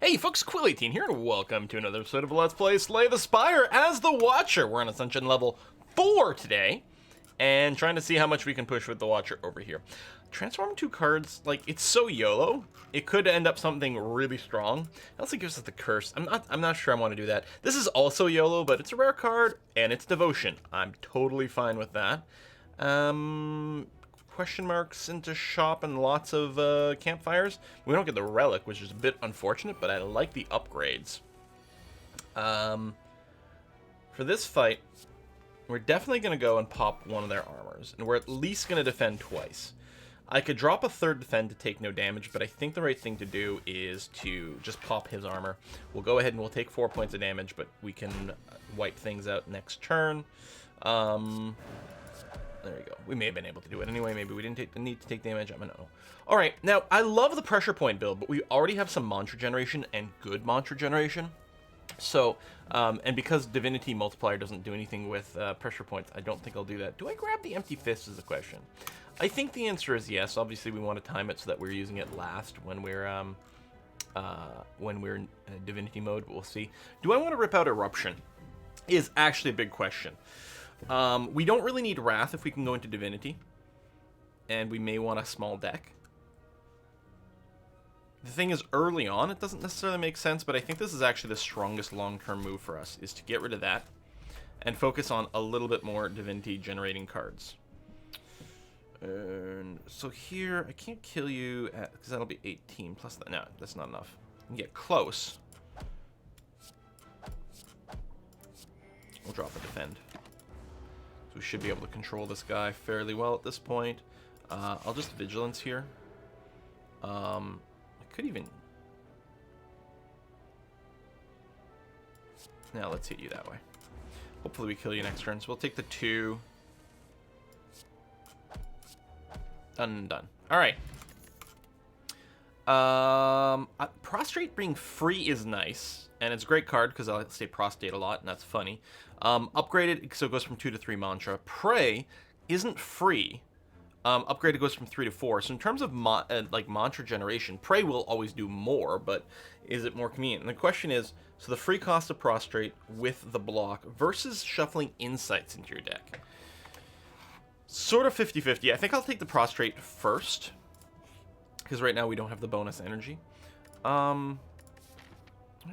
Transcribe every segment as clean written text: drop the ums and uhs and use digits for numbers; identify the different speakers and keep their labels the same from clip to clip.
Speaker 1: Hey folks, Quill18 here, and welcome to another episode of Let's Play Slay the Spire as the Watcher. We're on Ascension level 4 today, and trying to see how much we can push with the Watcher over here. Transform 2 cards, like, it's so YOLO. It could end up something really strong. It also gives us the curse. I'm not sure I want to do that. This is also YOLO, but it's a rare card, and it's Devotion. I'm totally fine with that. Question marks into shop and lots of campfires. We don't get the relic, which is a bit unfortunate, but I like the upgrades. For this fight, we're definitely going to go and pop one of their armors, and we're at least going to defend twice. I could drop a third defend to take no damage, but I think the right thing to do is to just pop his armor. We'll go ahead and we'll take 4 points of damage, but we can wipe things out next turn. There we go. We may have been able to do it anyway. Maybe we didn't take the need to take damage. I don't know. All right. Now, I love the pressure point build, but we already have some mantra generation and good mantra generation. So, and because Divinity Multiplier doesn't do anything with pressure points, I don't think I'll do that. Do I grab the Empty Fist is the question. I think the answer is yes. Obviously, we want to time it so that we're using it last when we're in Divinity mode, but we'll see. Do I want to rip out Eruption? Is actually a big question. We don't really need Wrath if we can go into Divinity. And we may want a small deck. The thing is, early on, it doesn't necessarily make sense, but I think this is actually the strongest long-term move for us, is to get rid of that and focus on a little bit more Divinity generating cards. And so here, I can't kill you, because that'll be 18 plus that. No, that's not enough. You can get close. We'll drop a defend. So we should be able to control this guy fairly well at this point. I'll just Vigilance here. I could even... Now let's hit you that way. Hopefully we kill you next turn. So we'll take the 2. Done and done. Alright. Prostrate being free is nice. And it's a great card because I say Prostate a lot, and that's funny. Upgraded, so it goes from 2 to 3 mantra. Pray isn't free. Upgraded goes from 3 to 4. So in terms of like mantra generation, Pray will always do more, but is it more convenient? And the question is, so the free cost of Prostrate with the block versus shuffling Insights into your deck. Sort of 50-50. I think I'll take the Prostrate first, because right now we don't have the bonus energy.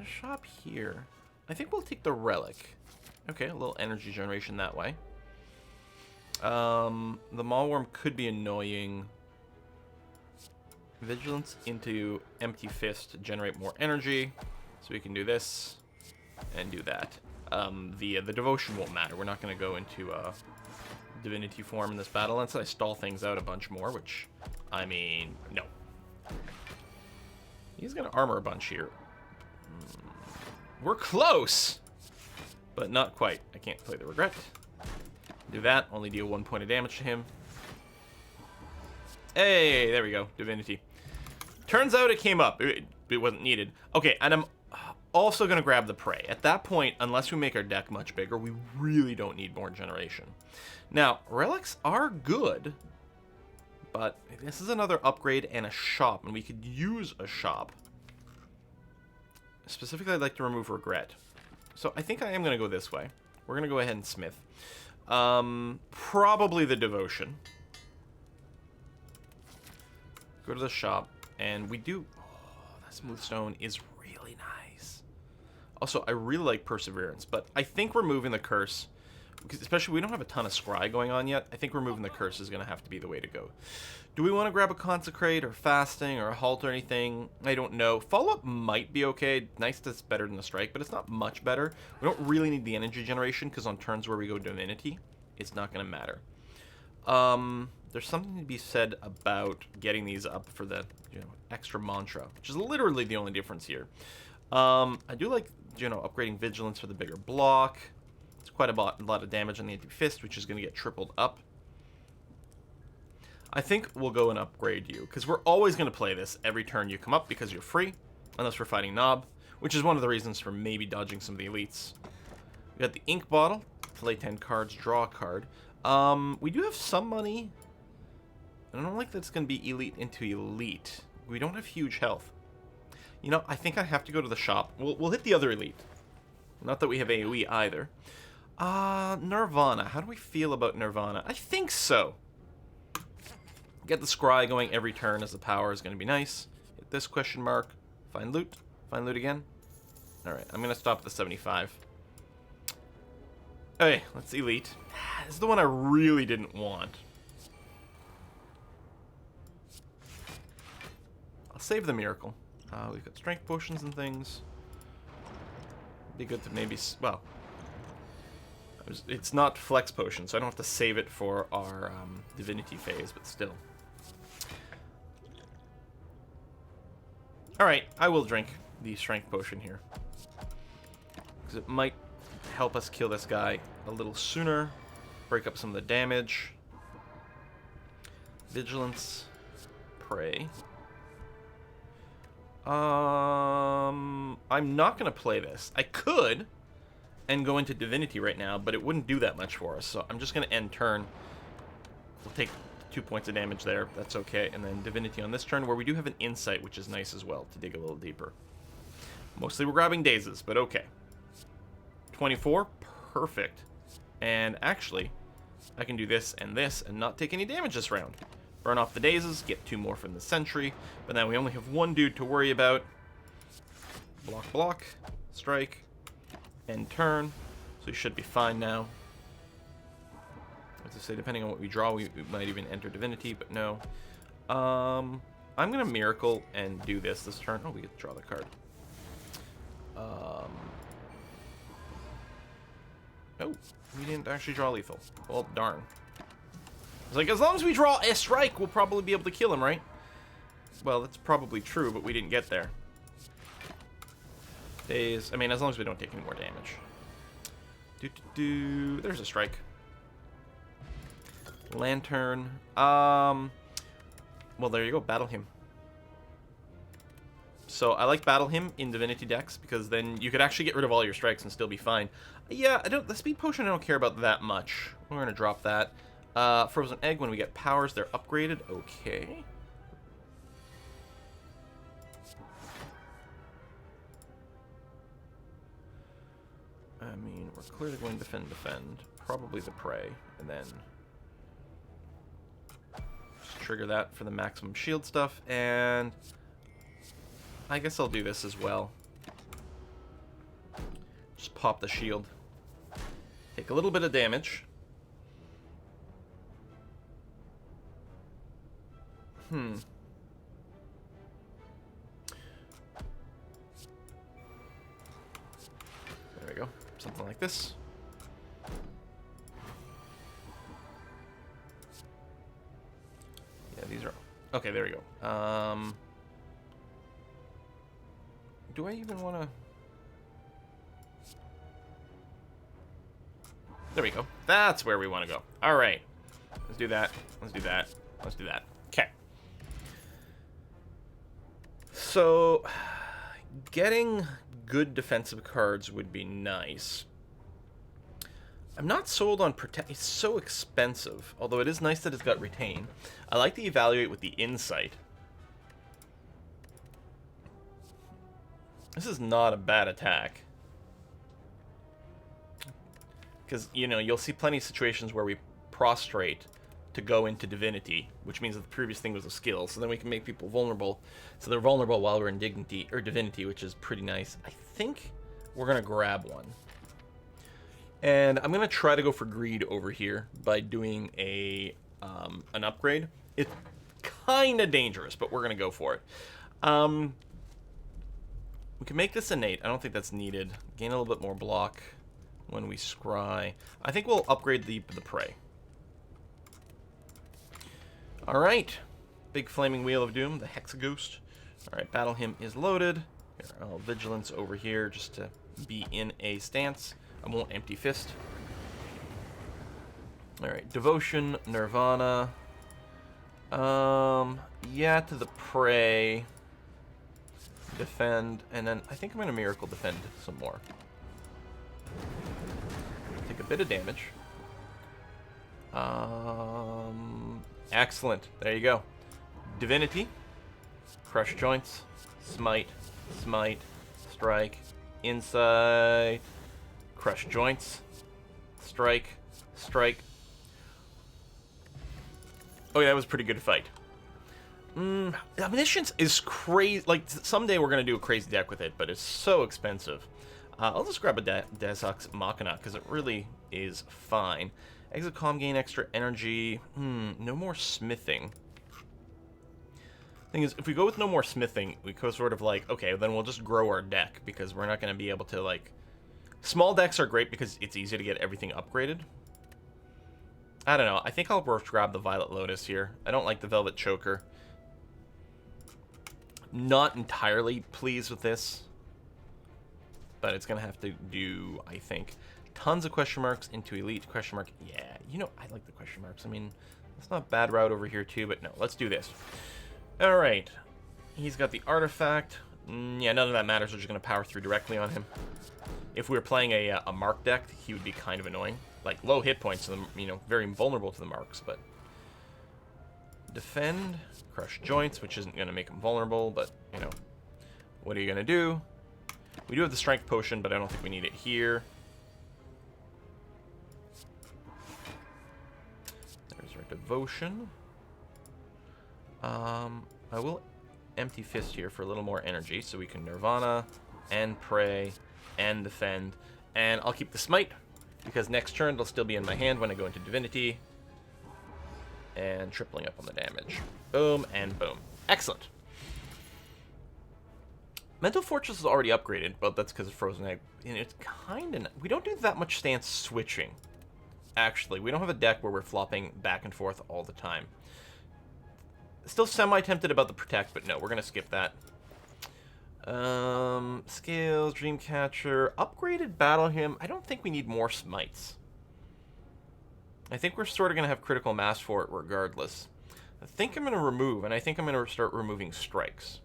Speaker 1: Shop here. I think we'll take the relic. Okay, a little energy generation that way. The Maulworm could be annoying. Vigilance into Empty Fist to generate more energy. So we can do this and do that. The Devotion won't matter. We're not going to go into Divinity form in this battle unless I stall things out a bunch more, which, I mean, no. He's going to armor a bunch here. We're close, but not quite. I can't play the Regret. Do that, only deal 1 point of damage to him. Hey, there we go, Divinity. Turns out it came up. It wasn't needed. Okay, and I'm also going to grab the Prey. At that point, unless we make our deck much bigger, we really don't need more generation. Now, relics are good, but this is another upgrade and a shop, and we could use a shop. Specifically, I'd like to remove Regret. So I think I am going to go this way. We're going to go ahead and Smith. Probably the Devotion. Go to the shop. And we do... Oh, that Smooth Stone is really nice. Also, I really like Perseverance. But I think removing the Curse... Because especially we don't have a ton of Scry going on yet. I think removing the Curse is going to have to be the way to go. Do we want to grab a Consecrate or Fasting or a Halt or anything? I don't know. Follow-up might be okay. Nice that's better than the Strike, but it's not much better. We don't really need the energy generation because on turns where we go Divinity, it's not going to matter. There's something to be said about getting these up for the extra mantra, which is literally the only difference here. I do like upgrading Vigilance for the bigger block. It's quite a lot of damage on the Empty Fist, which is going to get tripled up. I think we'll go and upgrade you, because we're always going to play this every turn you come up because you're free, unless we're fighting Knob, which is one of the reasons for maybe dodging some of the elites. We got the Ink Bottle, play 10 cards, draw a card. We do have some money. I don't like that it's going to be elite into elite. We don't have huge health. You know, I think I have to go to the shop. We'll hit the other elite. Not that we have AoE either. Nirvana. How do we feel about Nirvana? I think so. Get the scry going every turn as the power is going to be nice. Hit this question mark. Find loot. Find loot again. Alright, I'm going to stop at the 75. Okay, let's elite. This is the one I really didn't want. I'll save the miracle. We've got strength potions and things. Be good to maybe... Well, it's not flex potion, so I don't have to save it for our divinity phase, but still. Alright, I will drink the strength potion here. Because it might help us kill this guy a little sooner. Break up some of the damage. Vigilance. Pray. I'm not going to play this. I could and go into Divinity right now, but it wouldn't do that much for us. So I'm just going to end turn. We'll take 2 points of damage there. That's okay. And then Divinity on this turn, where we do have an Insight, which is nice as well, to dig a little deeper. Mostly we're grabbing dazes, but okay. 24. Perfect. And actually, I can do this and not take any damage this round. Burn off the dazes, get 2 more from the sentry, but now we only have 1 dude to worry about. Block, block, strike, end turn. So we should be fine now. As I say, depending on what we draw, we might even enter Divinity, but no. I'm going to Miracle and do this turn. Oh, we get to draw the card. Oh, we didn't actually draw lethal. Well, darn. It's like, as long as we draw a strike, we'll probably be able to kill him, right? Well, that's probably true, but we didn't get there. Daze. I mean, as long as we don't take any more damage. There's a strike. Lantern. Well, there you go. Battle him. So I like Battle him in Divinity decks because then you could actually get rid of all your strikes and still be fine. Yeah, the speed potion I don't care about that much. We're gonna drop that. Frozen egg, when we get powers, they're upgraded. Okay. I mean, we're clearly going to defend. Probably the prey, and then just trigger that for the maximum shield stuff, and I guess I'll do this as well. Just pop the shield. Take a little bit of damage. There we go. Something like this. Yeah, these are... Okay, there we go. Do I even want to... There we go. That's where we want to go. All right. Let's do that. Let's do that. Let's do that. Okay. So, getting good defensive cards would be nice. I'm not sold on Protect. It's so expensive. Although it is nice that it's got Retain. I like the Evaluate with the Insight. This is not a bad attack. Because, you know, you'll see plenty of situations where we prostrate to go into Divinity, which means that the previous thing was a skill, so then we can make people vulnerable. So they're vulnerable while we're in Divinity, which is pretty nice. I think we're going to grab one. And I'm going to try to go for Greed over here by doing an upgrade. It's kind of dangerous, but we're going to go for it. We can make this innate. I don't think that's needed. Gain a little bit more block when we scry. I think we'll upgrade the prey. Alright. Big Flaming Wheel of Doom, the Hexaghost. Alright, Battle Hymn is loaded. Here, I'll Vigilance over here just to be in a stance. I won't Empty Fist. Alright, Devotion, Nirvana. Yeah, to the prey. Defend, and then I think I'm going to Miracle Defend some more. Take a bit of damage. Excellent. There you go. Divinity. Crush Joints. Smite. Smite, strike, insight, crush joints, strike, strike. Oh yeah, that was a pretty good fight. Omniscience is crazy. Like, someday we're going to do a crazy deck with it, but it's so expensive. I'll just grab a Deus Ex Machina, because it really is fine. Exit Calm, gain extra energy. No more smithing. Thing is, if we go with no more smithing, we go sort of like, okay, then we'll just grow our deck, because we're not going to be able to, like... Small decks are great because it's easy to get everything upgraded. I don't know. I think I'll grab the Violet Lotus here. I don't like the Velvet Choker. Not entirely pleased with this, but it's gonna have to do, I think. Tons of question marks into elite question mark. Yeah, you know, I like the question marks. I mean, it's not a bad route over here too, but no, let's do this. All right, he's got the artifact. Yeah, none of that matters. We're just gonna power through directly on him. If we were playing a mark deck, he would be kind of annoying. Like, low hit points, you know, very vulnerable to the marks, but... Defend, crush joints, which isn't going to make him vulnerable, but, you know, what are you going to do? We do have the strength potion, but I don't think we need it here. There's our devotion. I will empty fist here for a little more energy, so we can Nirvana, and pray, and defend. And I'll keep the smite, because next turn it'll still be in my hand when I go into divinity. And tripling up on the damage. Boom, and boom. Excellent. Mental Fortress is already upgraded, but that's because of Frozen Egg. And it's kind of... We don't do that much stance switching. Actually, we don't have a deck where we're flopping back and forth all the time. Still semi-tempted about the Protect, but no, we're going to skip that. Scales, Dreamcatcher, upgraded Battle Hymn. I don't think we need more Smites. I think we're sort of going to have critical mass for it regardless. I think I'm going to remove, and I think I'm going to start removing strikes.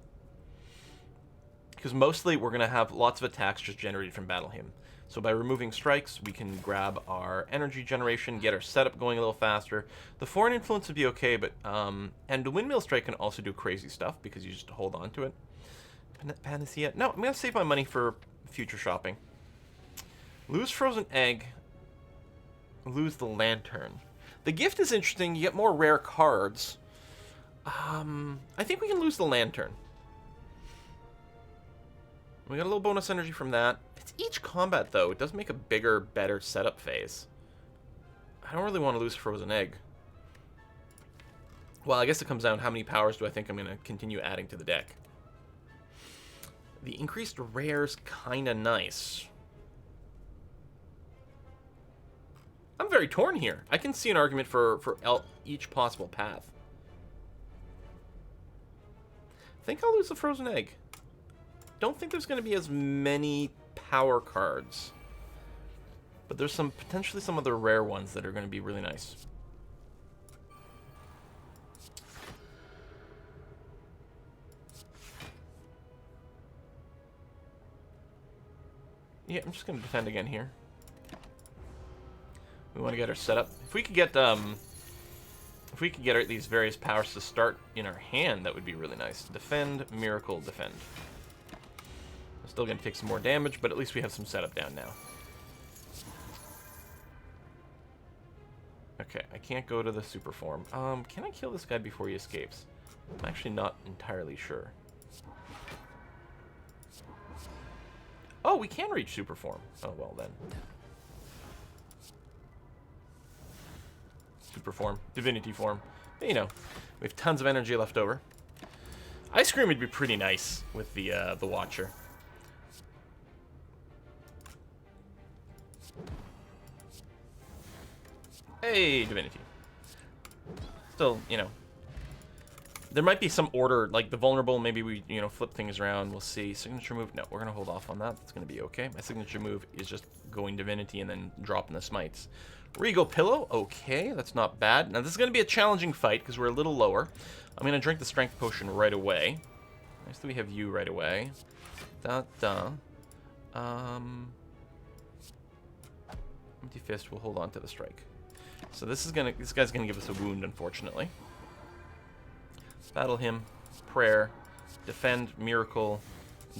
Speaker 1: Because mostly we're going to have lots of attacks just generated from Battle Hymn. So by removing strikes, we can grab our energy generation, get our setup going a little faster. The foreign influence would be okay, but... and the Windmill Strike can also do crazy stuff, because you just hold on to it. Panacea? No, I'm going to save my money for future shopping. Lose Frozen Egg. Lose the Lantern. The gift is interesting. You get more rare cards. I think we can lose the Lantern. We got a little bonus energy from that. It's each combat, though. It does make a bigger, better setup phase. I don't really want to lose Frozen Egg. Well, I guess it comes down to how many powers do I think I'm going to continue adding to the deck. The increased rare's kind of nice. I'm very torn here. I can see an argument for each possible path. I think I'll lose the Frozen Egg. Don't think there's going to be as many power cards. But there's potentially some other rare ones that are going to be really nice. Yeah, I'm just going to defend again here. We want to get our setup. If we could get these various powers to start in our hand, that would be really nice. Defend, miracle, defend. I'm still going to take some more damage, but at least we have some setup down now. Okay, I can't go to the super form. Can I kill this guy before he escapes? I'm actually not entirely sure. Oh, we can reach super form. Oh, well then. Super form, divinity form. But, you know, we have tons of energy left over. Ice Cream would be pretty nice with the Watcher. Hey, divinity. Still, you know, there might be some order, like the vulnerable. Maybe we, you know, flip things around. We'll see. Signature move. No, we're gonna hold off on that. That's gonna be okay. My signature move is just going divinity and then dropping the smites. Regal Pillow, okay, that's not bad. Now, this is going to be a challenging fight because we're a little lower. I'm going to drink the Strength Potion right away. Nice that we have you right away. Empty Fist will hold on to the strike. So this guy's going to give us a wound, unfortunately. Battle him, prayer, defend, miracle,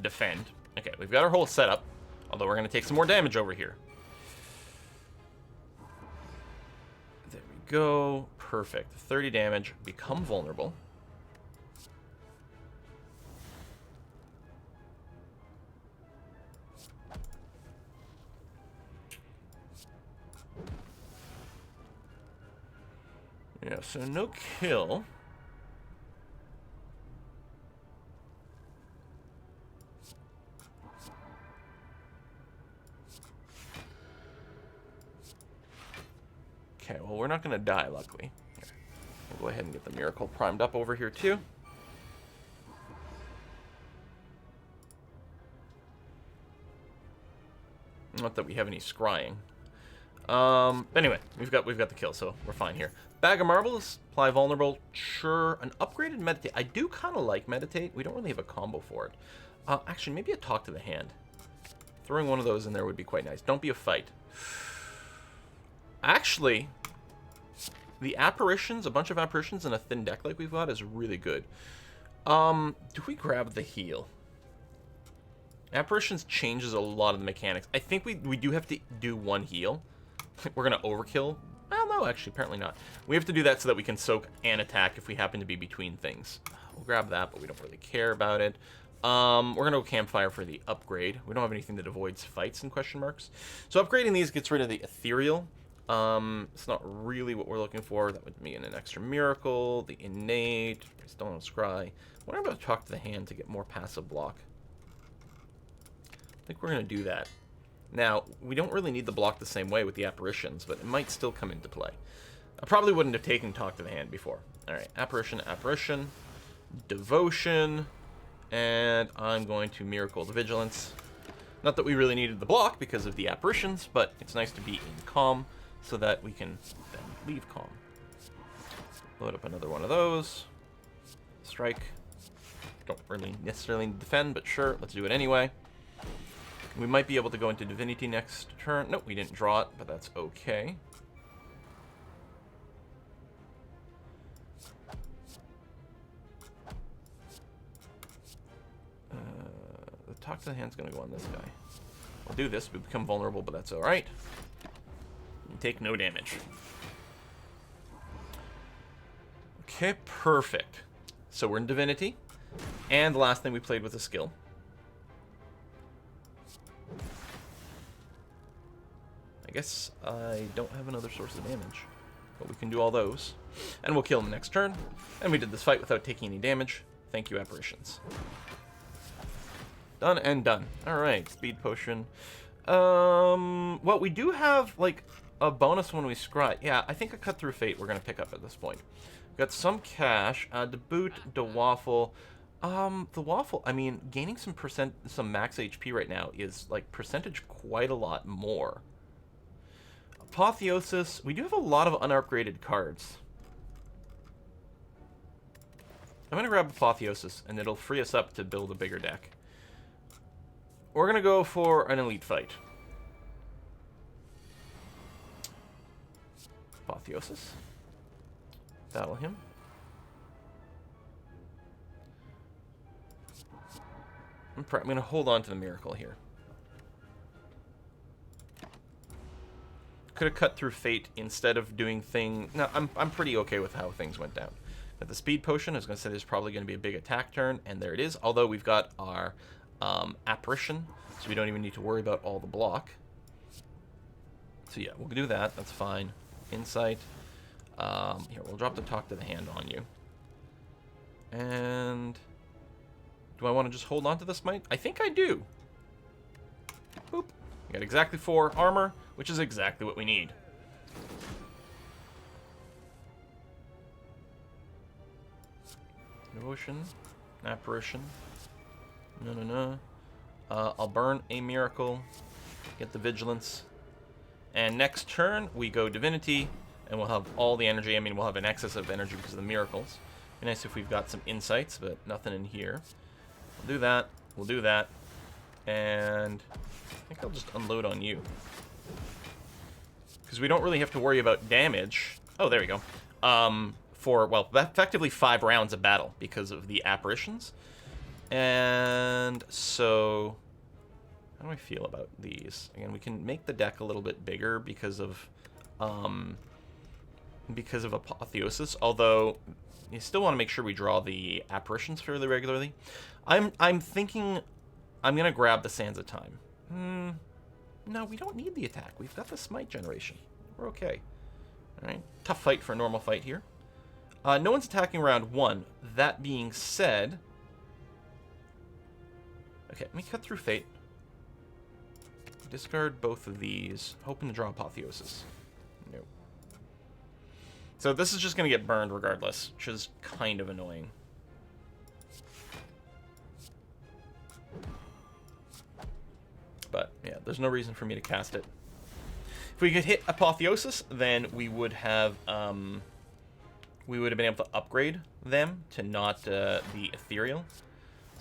Speaker 1: defend. Okay, we've got our whole setup, although we're going to take some more damage over here. There we go. Perfect. 30 damage. Become vulnerable. Yeah, so no kill. Okay, well, we're not going to die, luckily. Here. We'll go ahead and get the miracle primed up over here, too. Not that we have any scrying. Anyway, we've got the kill, so we're fine here. Bag of marbles, apply vulnerable, sure. An upgraded meditate. I do kind of like meditate. We don't really have a combo for it. Actually, maybe a talk to the hand. Throwing one of those in there would be quite nice. Don't be a fight. Actually, the apparitions, a bunch of apparitions in a thin deck like we've got is really good. Do we grab the heal? Apparitions changes a lot of the mechanics. I think we do have to do one heal. We're going to overkill. Well, no, actually, apparently not. We have to do that so that we can soak and attack if we happen to be between things. We'll grab that, but we don't really care about it. We're going to go campfire for the upgrade. We don't have anything that avoids fights in question marks. So upgrading these gets rid of the ethereal. It's not really what we're looking for. That would mean an extra miracle, the innate, still on scry. I wonder about talk to the hand to get more passive block. I think we're going to do that. Now, we don't really need the block the same way with the apparitions, but it might still come into play. I probably wouldn't have taken talk to the hand before. Alright, apparition, apparition, devotion, and I'm going to miracle the vigilance. Not that we really needed the block because of the apparitions, but it's nice to be in calm so that we can then leave calm. Load up another one of those. Strike. Don't really necessarily need to defend, but sure, let's do it anyway. We might be able to go into Divinity next turn. Nope, we didn't draw it, but that's okay. The talk to the hand's going to go on this guy. We'll do this. We become vulnerable, but that's alright. You take no damage. Okay, perfect. So we're in Divinity. And the last thing we played with a skill. I guess I don't have another source of damage, but we can do all those. And we'll kill him next turn. And we did this fight without taking any damage. Thank you, apparitions. Done and done. Alright, speed potion. Well, we do have, like, a bonus when we scry. Yeah, I think a cut through fate we're going to pick up at this point. We've got some cash. To boot, the waffle. The waffle, I mean, gaining some max HP right now is, like, percentage quite a lot more. Apotheosis. We do have a lot of unupgraded cards. I'm going to grab Apotheosis, and it'll free us up to build a bigger deck. We're going to go for an elite fight. Apotheosis. Battle him. I'm going to hold on to the miracle here. Could have cut through fate instead of doing thing. No, I'm pretty okay with how things went down. But the speed potion, I was going to say there's probably going to be a big attack turn, and there it is. Although we've got our apparition, so we don't even need to worry about all the block. So yeah, we'll do that. That's fine. Insight. Here, we'll drop the talk to the hand on you. And do I want to just hold on to this might? I think I do. Boop. We got exactly 4 armor, which is exactly what we need. Devotion, apparition. No. I'll burn a miracle, get the vigilance, and next turn we go divinity, and we'll have all the energy. I mean, we'll have an excess of energy because of the miracles. Be nice if we've got some insights, but nothing in here. We'll do that. We'll do that, and I think I'll just unload on you because we don't really have to worry about damage. Oh, there we go. For, well, effectively 5 rounds of battle because of the apparitions. And so, how do I feel about these? Again, we can make the deck a little bit bigger because of Apotheosis, although you still want to make sure we draw the apparitions fairly regularly. I'm thinking I'm going to grab the Sands of Time. No, we don't need the attack. We've got the Smite generation. We're okay. All right, tough fight for a normal fight here. No one's attacking round 1. That being said... Okay, let me cut through Fate. Discard both of these. Hoping to draw Apotheosis. Nope. So this is just going to get burned regardless, which is kind of annoying. But, yeah, there's no reason for me to cast it. If we could hit Apotheosis, then we would have been able to upgrade them to not the Ethereal.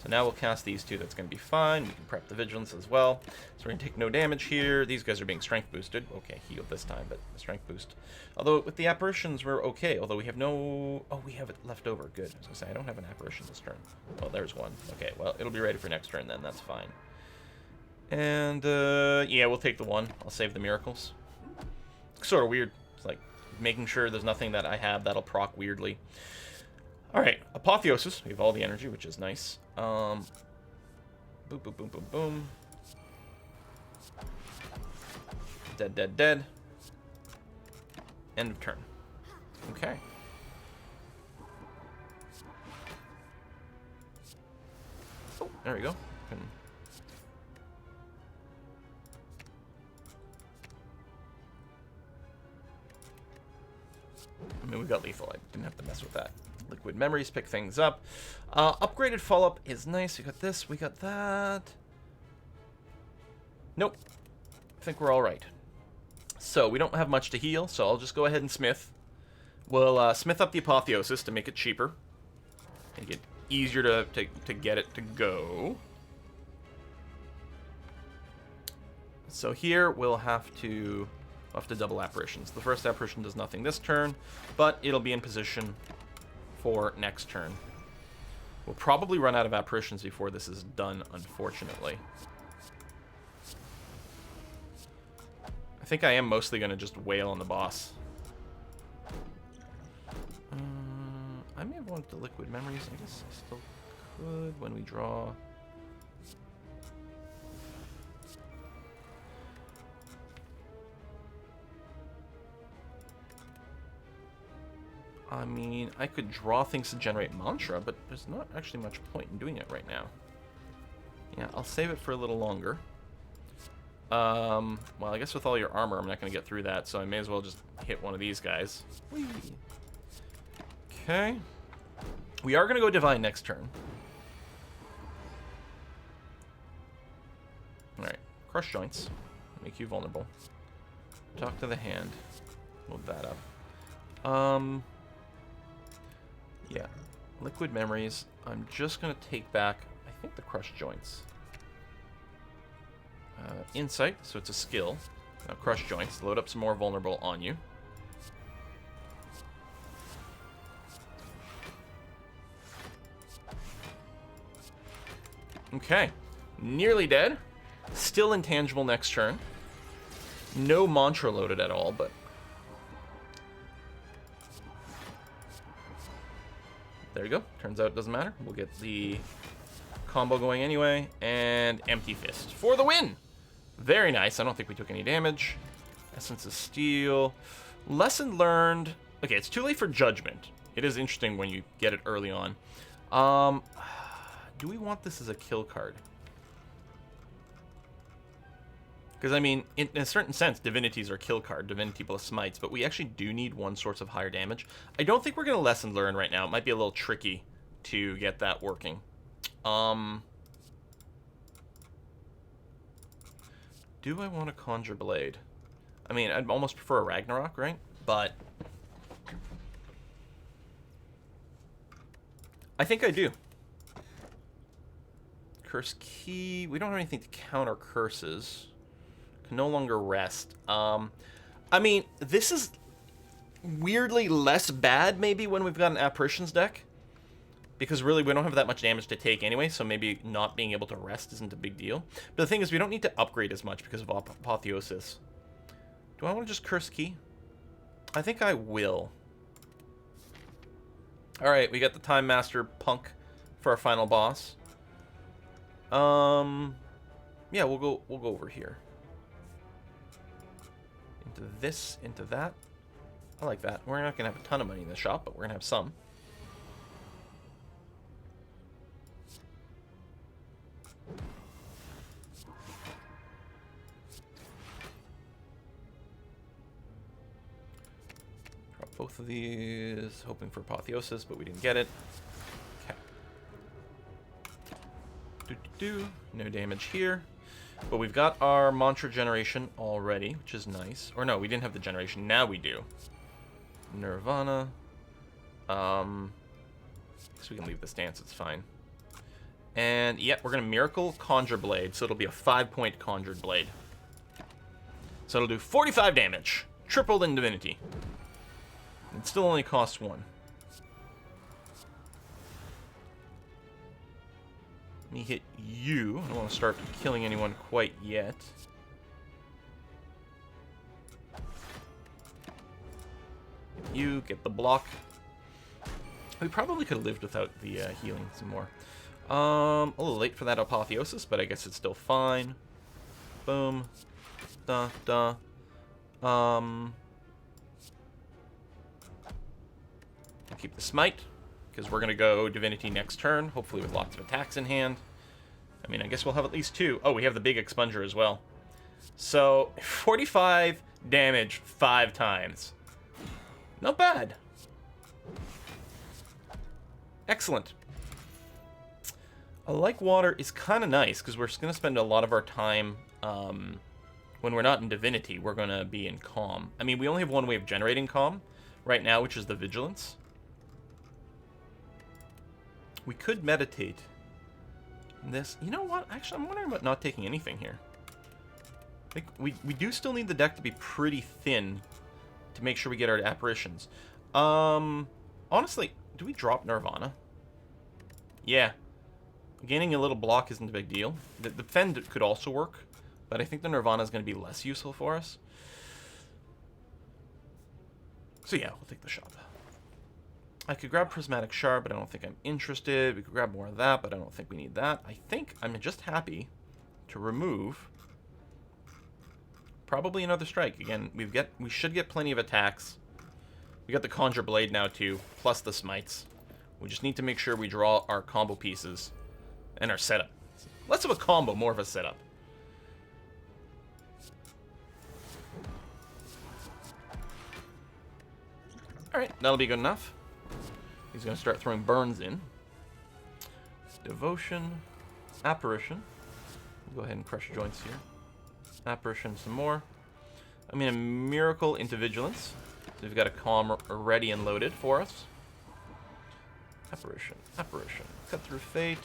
Speaker 1: So now we'll cast these two. That's going to be fine. We can prep the Vigilance as well. So we're going to take no damage here. These guys are being strength boosted. Okay, healed this time, but strength boost. Although with the apparitions, we're okay. Although we have no... Oh, we have it left over. Good. I was going to say, I don't have an apparition this turn. Well, there's one. Okay, well, it'll be ready for next turn then. That's fine. And, yeah, we'll take the 1. I'll save the miracles. It's sort of weird. It's like making sure there's nothing that I have that'll proc weirdly. Alright, Apotheosis. We have all the energy, which is nice. Boom, boom, boom, boom, boom. Dead, dead, dead. End of turn. Okay. Oh, there we go. I mean, we got lethal. I didn't have to mess with that. Liquid Memories, pick things up. Upgraded follow-up is nice. We got this, we got that. Nope. I think we're all right. So, we don't have much to heal, so I'll just go ahead and smith. We'll smith up the Apotheosis to make it cheaper. Make it easier to get it to go. So here, we'll have to double apparitions. The first apparition does nothing this turn, but it'll be in position for next turn. We'll probably run out of apparitions before this is done, unfortunately. I think I am mostly going to just wail on the boss. I may have wanted the Liquid Memories. I guess I still could when we draw. I mean, I could draw things to generate mantra, but there's not actually much point in doing it right now. Yeah, I'll save it for a little longer. Well, I guess with all your armor, I'm not going to get through that, so I may as well just hit one of these guys. Whee! Okay. We are going to go Divine next turn. Alright. Crush Joints. Make you vulnerable. Talk to the hand. Move that up. Yeah. Liquid Memories. I'm just going to take back, I think, the Crush Joints. Insight, so it's a skill. Now, Crush Joints. Load up some more vulnerable on you. Okay. Nearly dead. Still intangible next turn. No mantra loaded at all, but... There you go. Turns out it doesn't matter. We'll get the combo going anyway. And Empty Fist for the win! Very nice. I don't think we took any damage. Essence of Steel. Lesson learned. Okay, it's too late for Judgment. It is interesting when you get it early on. Do we want this as a kill card? Because, I mean, in a certain sense, divinities are kill card. Divinity plus smites. But we actually do need one source of higher damage. I don't think we're going to lesson learn right now. It might be a little tricky to get that working. Do I want to Conjure Blade? I mean, I'd almost prefer a Ragnarok, right? But I think I do. Curse Key. We don't have anything to counter curses. Can no longer rest. I mean, this is weirdly less bad maybe when we've got an Apparitions deck. because really we don't have that much damage to take anyway, so maybe not being able to rest isn't a big deal. But the thing is, we don't need to upgrade as much because of Apotheosis. Do I want to just Curse Key? I think I will. Alright, we got the Time Master Punk for our final boss. Yeah, we'll go over here. Into this, into that. I like that. We're not gonna have a ton of money in the shop, but we're gonna have some. Drop both of these, hoping for Apotheosis, but we didn't get it. Okay. No damage here. But we've got our mantra generation already, which is nice. Or no, we didn't have the generation. Now we do. Nirvana. I guess we can leave this dance. It's fine. And, yeah, we're going to Miracle Conjure Blade. So it'll be a 5-point Conjured Blade. So it'll do 45 damage. Tripled in Divinity. It still only costs 1. Let me hit you. I don't want to start killing anyone quite yet. You get the block. We probably could have lived without the healing some more. A little late for that Apotheosis, but I guess it's still fine. Boom. Da da. Keep the smite, because we're gonna go Divinity next turn, hopefully with lots of attacks in hand. I mean, I guess we'll have at least 2. Oh, we have the big expunger as well. So 45 damage 5 times. Not bad. Excellent. A like water is kind of nice because we're going to spend a lot of our time when we're not in Divinity. We're going to be in Calm. I mean, we only have one way of generating Calm right now, which is the Vigilance. We could meditate. This, you know what? Actually, I'm wondering about not taking anything here. Like, we do still need the deck to be pretty thin to make sure we get our apparitions. Honestly, do we drop Nirvana? Yeah. Gaining a little block isn't a big deal. The Fend could also work, but I think the Nirvana is going to be less useful for us. So yeah, we'll take the shop. I could grab Prismatic Shard, but I don't think I'm interested. We could grab more of that, but I don't think we need that. I think I'm just happy to remove probably another strike. Again, we should get plenty of attacks. We got the Conjure Blade now too, plus the smites. We just need to make sure we draw our combo pieces and our setup. Less of a combo, more of a setup. Alright, that'll be good enough. He's going to start throwing burns in. Devotion. Apparition. We'll go ahead and crush joints here. Apparition some more. I'm going to Miracle into Vigilance. So we've got a Calm ready and loaded for us. Apparition. Apparition. Cut through Fate.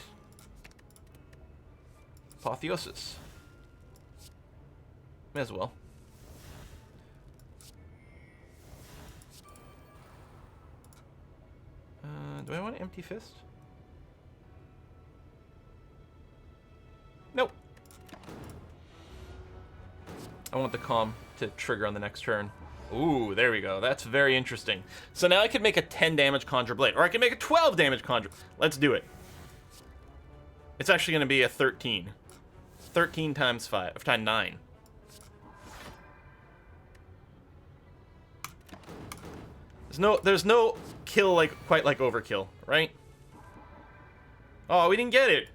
Speaker 1: Apotheosis. May as well. Do I want an Empty Fist? Nope. I want the Calm to trigger on the next turn. Ooh, there we go. That's very interesting. So now I could make a 10 damage Conjure Blade, or I can make a 12 damage Conjure. Let's do it. It's actually going to be a 13. 13 times 5, times 9. There's no kill quite like overkill, right? Oh, we didn't get it.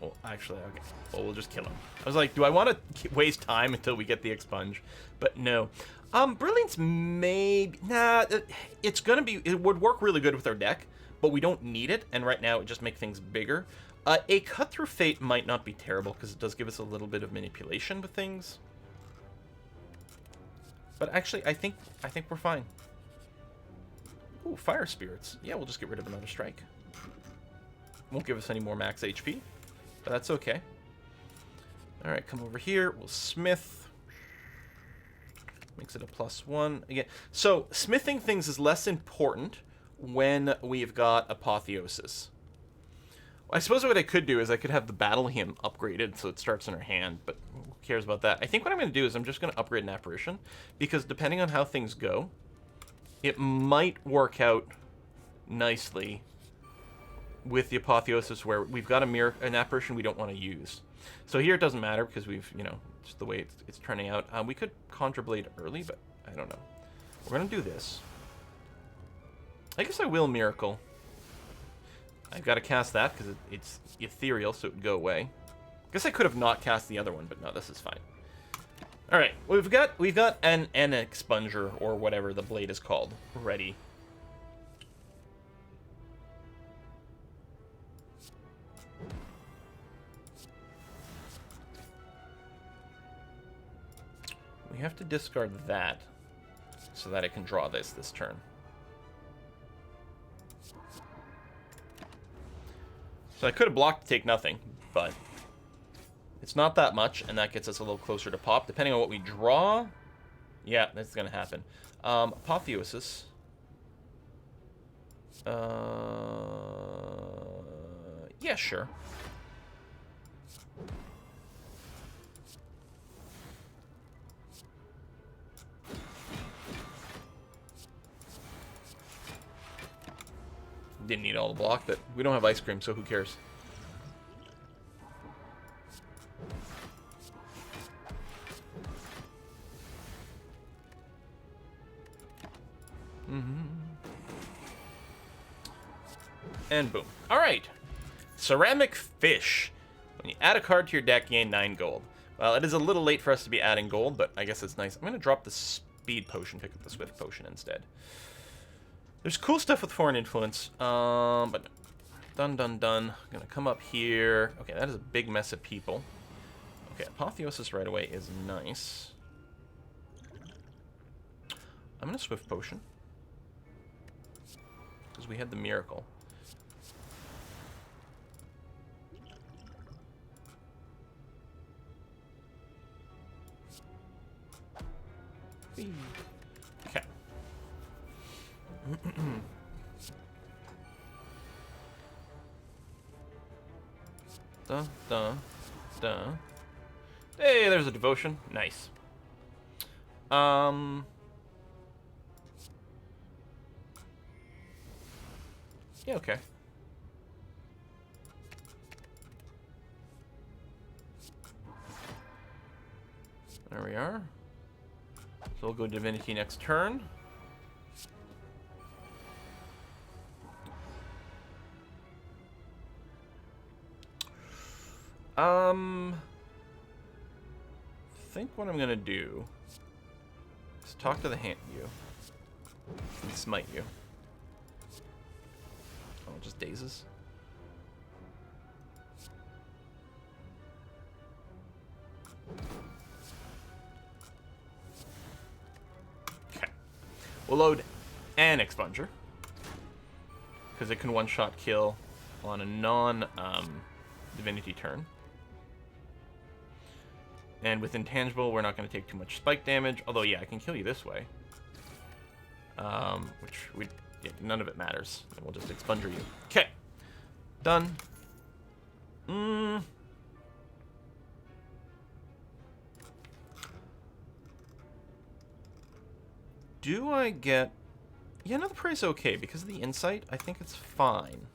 Speaker 1: Well, actually, okay. Well, we'll just kill him. I was like, do I want to waste time until we get the expunge? But no. Brilliance maybe... Nah, it's gonna be... It would work really good with our deck, but we don't need it, and right now it just makes things bigger. A Cut Through Fate might not be terrible, because it does give us a little bit of manipulation with things. But actually, I think we're fine. Ooh, Fire Spirits. Yeah, we'll just get rid of another strike. Won't give us any more max HP, but that's okay. Alright, come over here. We'll Smith. Makes it a +1 again. So smithing things is less important when we've got Apotheosis. I suppose what I could do is I could have the Battle Hymn upgraded so it starts in our hand, but who cares about that? I think what I'm going to do is I'm just going to upgrade an Apparition, because depending on how things go, it might work out nicely with the Apotheosis where we've got an Apparition we don't want to use. So here it doesn't matter because we've, just the way it's turning out. We could Conjure Blade early, but I don't know. We're going to do this. I guess I will Miracle. I've got to cast that because it's ethereal, so it would go away. I guess I could have not cast the other one, but no, this is fine. All right, we've got an expunger or whatever the blade is called ready. We have to discard that so that I can draw this turn. So I could have blocked to take nothing, but it's not that much, and that gets us a little closer to pop. Depending on what we draw, yeah, that's going to happen. Apotheosis. Yeah, sure. Didn't need all the block, but we don't have ice cream, so who cares? And boom. All right. Ceramic Fish. When you add a card to your deck, gain 9 gold. Well, it is a little late for us to be adding gold, but I guess it's nice. I'm going to drop the Speed Potion, pick up the Swift Potion instead. There's cool stuff with Foreign Influence, but done. I'm gonna come up here. Okay, that is a big mess of people. Okay, Apotheosis right away is nice. I'm gonna Swift Potion, because we had the Miracle. Okay. Hey, there's a Devotion. Nice. Yeah, okay. There we are. So we'll go Divinity next turn. I think what I'm gonna do is talk to the hand you and smite you. Oh, just dazes. Okay. We'll load an expunger because it can one-shot kill on a non-divinity turn. And with Intangible, we're not going to take too much spike damage. Although, yeah, I can kill you this way. None of it matters. And we'll just expunger you. Okay. Done. Do I get... Yeah, no, the price okay. Because of the insight, I think it's fine.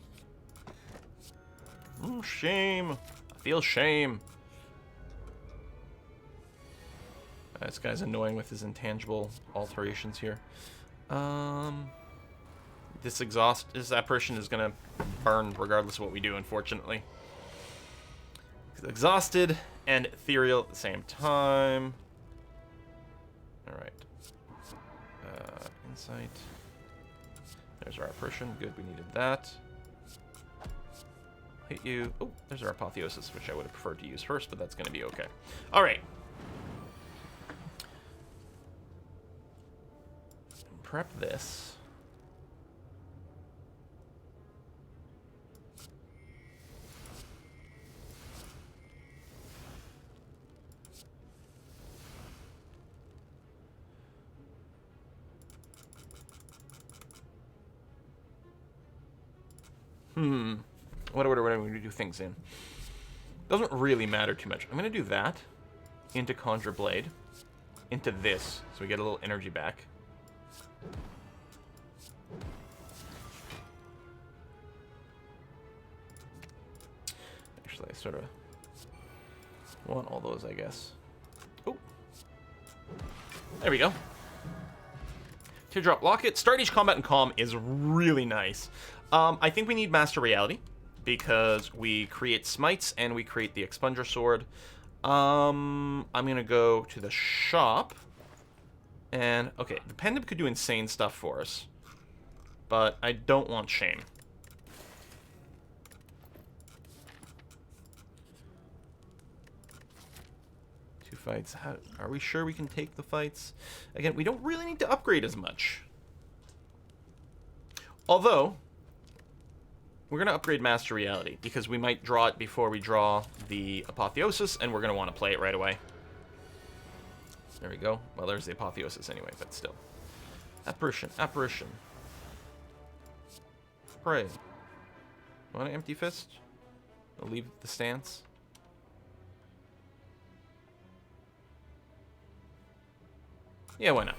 Speaker 1: Shame. I feel shame. This guy's annoying with his intangible alterations here. This apparition is gonna burn regardless of what we do, unfortunately. Exhausted and ethereal at the same time. Alright. Insight. There's our apparition. Good, we needed that. Hit you. Oh, there's our Apotheosis, which I would have preferred to use first, but that's gonna be okay. Alright. Prep this. What order am I going to do things in? Doesn't really matter too much. I'm going to do that into Conjure Blade, into this, so we get a little energy back. Actually, I sort of want all those, I guess. Oh. There we go. Teardrop Locket. Start each combat in Calm is really nice. I think we need Master Reality, because we create Smites and we create the Expunger Sword. I'm going to go to the shop. And, okay, the Pendant could do insane stuff for us. But I don't want Shame. Two fights. Are we sure we can take the fights? Again, we don't really need to upgrade as much. Although, we're going to upgrade Master Reality, because we might draw it before we draw the Apotheosis, and we're going to want to play it right away. There we go. Well, there's the Apotheosis anyway, but still. Apparition. Apparition. Pray. Want an Empty Fist? I'll leave the stance. Yeah, why not?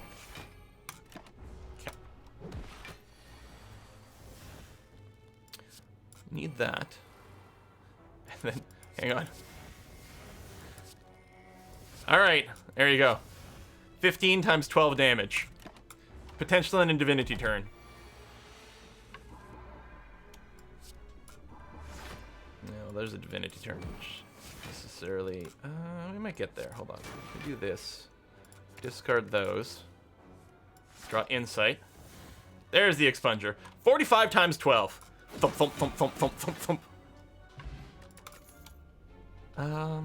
Speaker 1: Okay. Need that. And then, hang on. Alright, there you go. 15 times 12 damage. Potential and in Divinity turn. No, there's a Divinity turn, which necessarily... we might get there. Hold on. We do this. Discard those. Draw Insight. There's the Expunger. 45 times 12. Thump, thump, thump, thump, thump, thump, thump. I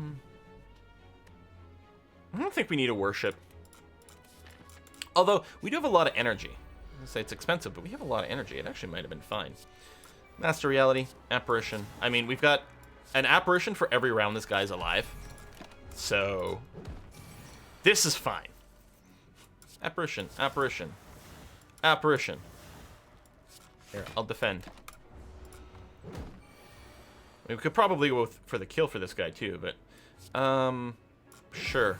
Speaker 1: don't think we need a Worship. Although, we do have a lot of energy. I say it's expensive, but we have a lot of energy. It actually might have been fine. Master Reality, Apparition. I mean, we've got an Apparition for every round this guy's alive. So, this is fine. Apparition, Apparition, Apparition. Here, I'll defend. We could probably go for the kill for this guy too, but sure.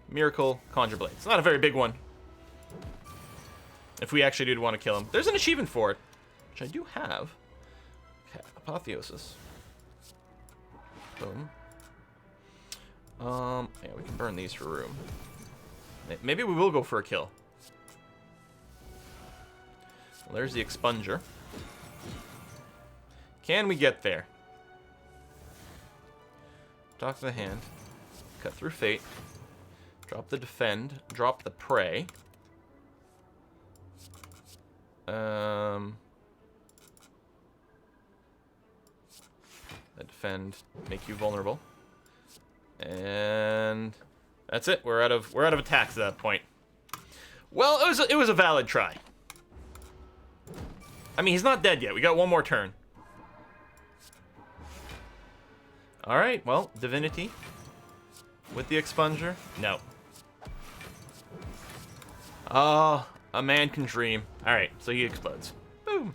Speaker 1: Miracle, Conjure Blade. It's not a very big one. If we actually do want to kill him. There's an achievement for it, which I do have. Okay, Apotheosis. Boom. Yeah, we can burn these for room. Maybe we will go for a kill. Well, there's the Expunger. Can we get there? Talk to the hand. Cut through Fate. Drop the Defend. Drop the Prey. The Defend. Make you vulnerable. And that's it. We're out of attacks at that point. Well, it was a valid try. I mean, he's not dead yet. We got one more turn. All right. Well, Divinity with the Expunger. No. Oh, a man can dream. All right. So he explodes. Boom.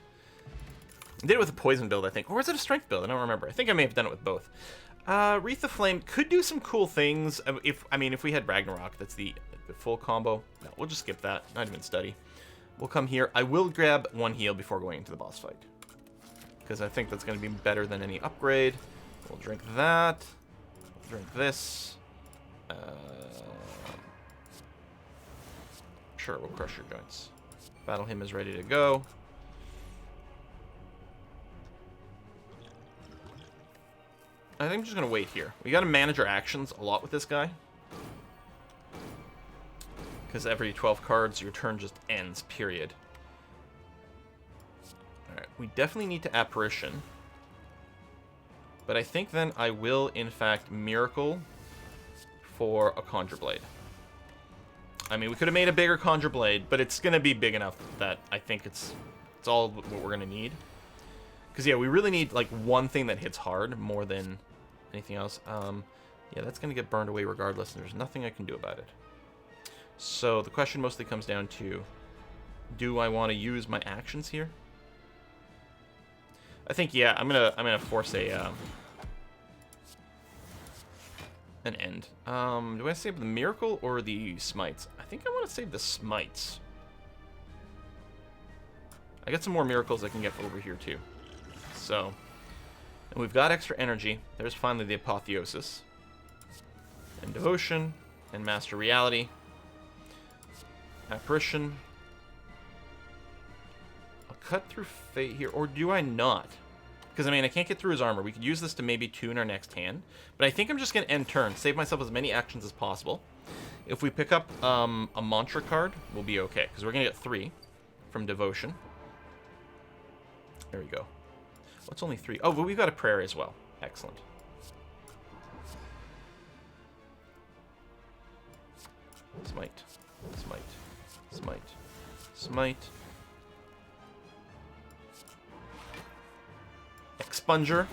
Speaker 1: I did it with a poison build, I think, or was it a strength build? I don't remember. I think I may have done it with both. Wreath of Flame could do some cool things. If we had Ragnarok, that's the full combo. No, we'll just skip that. Not even study. We'll come here. I will grab one heal before going into the boss fight, because I think that's going to be better than any upgrade. We'll drink that. We'll drink this. Sure, we'll crush your joints. Battle Hymn is ready to go. I think I'm just going to wait here. We got to manage our actions a lot with this guy, because every 12 cards, your turn just ends, period. Alright, we definitely need to Apparition. But I think then I will, in fact, Miracle for a Conjure Blade. I mean, we could have made a bigger Conjure Blade, but it's going to be big enough that I think it's all what we're going to need. Because, yeah, we really need, like, one thing that hits hard more than anything else. Yeah, that's going to get burned away regardless, and there's nothing I can do about it. So the question mostly comes down to, do I want to use my actions here? I think, yeah, I'm gonna force a an end. Do I save the miracle or the smites? I think I want to save the smites. I got some more miracles I can get over here too. So, and we've got extra energy. There's finally the apotheosis. And devotion, and master reality. Apparition. I'll cut through fate here, or do I not? Because, I mean, I can't get through his armor. We could use this to maybe tune our next hand. But I think I'm just going to end turn, save myself as many actions as possible. If we pick up a mantra card, we'll be okay. Because we're going to get 3 from devotion. There we go. What's only 3? Oh, but we've got a prayer as well. Excellent. Smite. Smite. Smite. Smite. Expunger.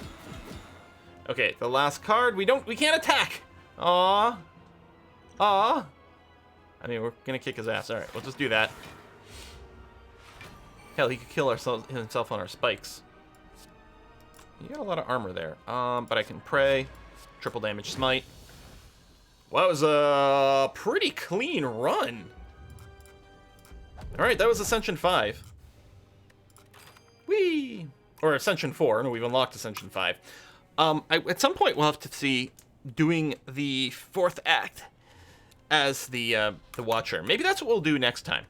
Speaker 1: Okay, the last card. We can't attack. Aww. Aww. I mean, we're gonna kick his ass. Alright, we'll just do that. Hell, he could kill himself on our spikes. You got a lot of armor there. But I can pray. Triple damage smite. Well, that was a pretty clean run. Alright, that was Ascension 5. Whee! Or Ascension 4. No, we've unlocked Ascension 5. At some point, we'll have to see doing the 4th act as the Watcher. Maybe that's what we'll do next time.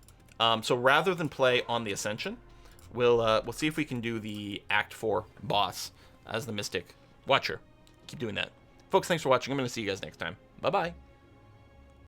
Speaker 1: So rather than play on the Ascension, we'll see if we can do the Act 4 boss as the Mystic Watcher. Keep doing that. Folks, thanks for watching. I'm going to see you guys next time. Bye-bye.